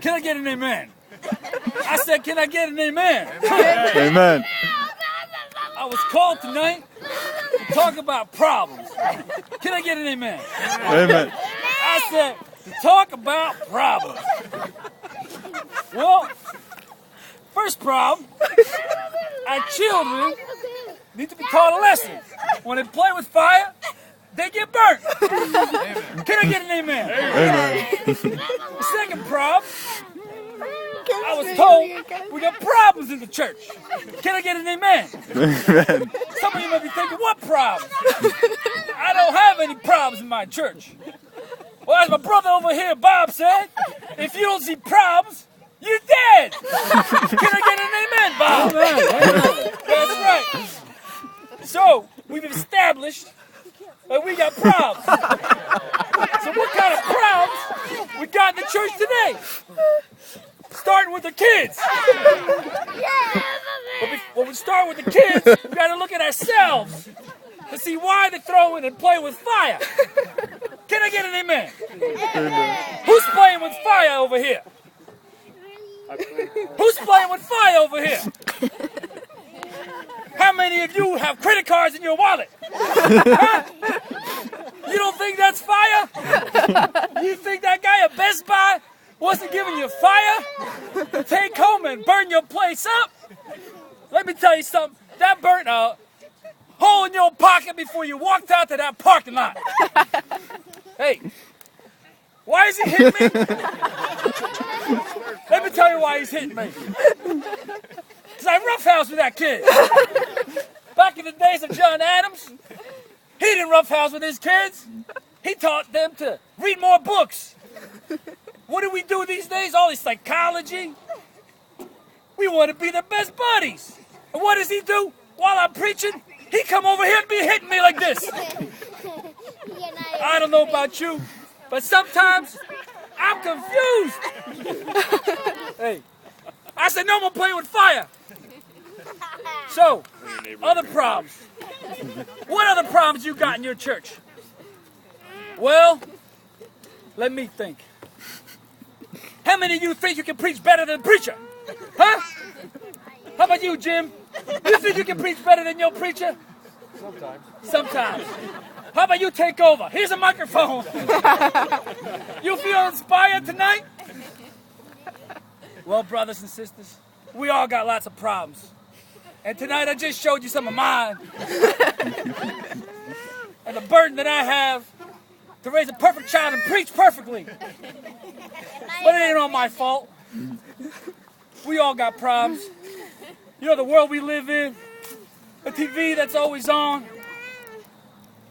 Can I get an amen? I said, can I get an amen? Amen. I was called tonight to talk about problems. Can I get an amen? Amen. I said, to talk about problems. Well, first problem, our children need to be taught a lesson. When they play with fire, they get burnt. Can I get an amen? Amen. The second problem, I was told we got problems in the church. Can I get an amen? Amen. Some of you may be thinking, what problems? I don't have any problems in my church. Well, as my brother over here, Bob, said, if you don't see problems, you're dead. Can I get an amen, Bob? That's right. So, we've established that we got problems. So what kind of problems we got in the church today? Starting with the kids. But when we start with the kids, we got to look at ourselves to see why they throw in and play with fire. Can I get an amen? Who's playing with fire over here? Who's playing with fire over here? How many of you have credit cards in your wallet? Huh? You don't think that's fire? You think that guy at Best Buy wasn't giving you fire to take home and burn your place up? Let me tell you something. That burnt a hole in your pocket before you walked out to that parking lot. Hey, why is he hitting me? Let me tell you why he's hitting me. Because I roughhouse with that kid. Back in the days of John Adams, he didn't roughhouse with his kids. He taught them to read more books. What do we do these days? All this psychology. We want to be the best buddies. And what does he do? While I'm preaching, he come over here and be hitting me like this. I don't know about you, but sometimes I'm confused. Hey, I said no more playing with fire. So, other problems. What other problems you got in your church? Well, let me think. How many of you think you can preach better than a preacher? Huh? How about you, Jim? You think you can preach better than your preacher? Sometimes. How about you take over? Here's a microphone. You feel inspired tonight? Well, brothers and sisters, we all got lots of problems. And tonight I just showed you some of mine. And the burden that I have to raise a perfect child and preach perfectly. But it ain't all my fault. We all got problems. You know, the world we live in, the TV that's always on,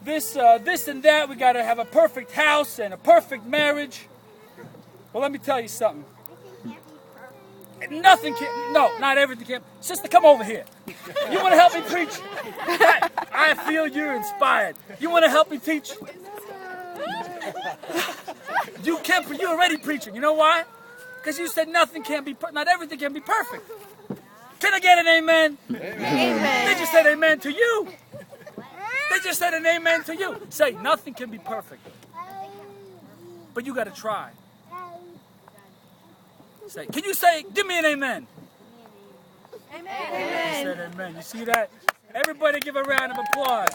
this and that, we got to have a perfect house and a perfect marriage. Well, let me tell you something. Nothing can, no, not everything can. Sister, come over here. You want to help me preach? I feel you're inspired. You want to help me teach? You can't, you're already preaching. You know why? Because you said nothing can be, not everything can be perfect. Can I get an amen? Amen. They just said amen to you. They just said an amen to you. Say, nothing can be perfect. But you got to try. Say, can you say, give me an amen? Amen. They said amen. You see that? Everybody give a round of applause.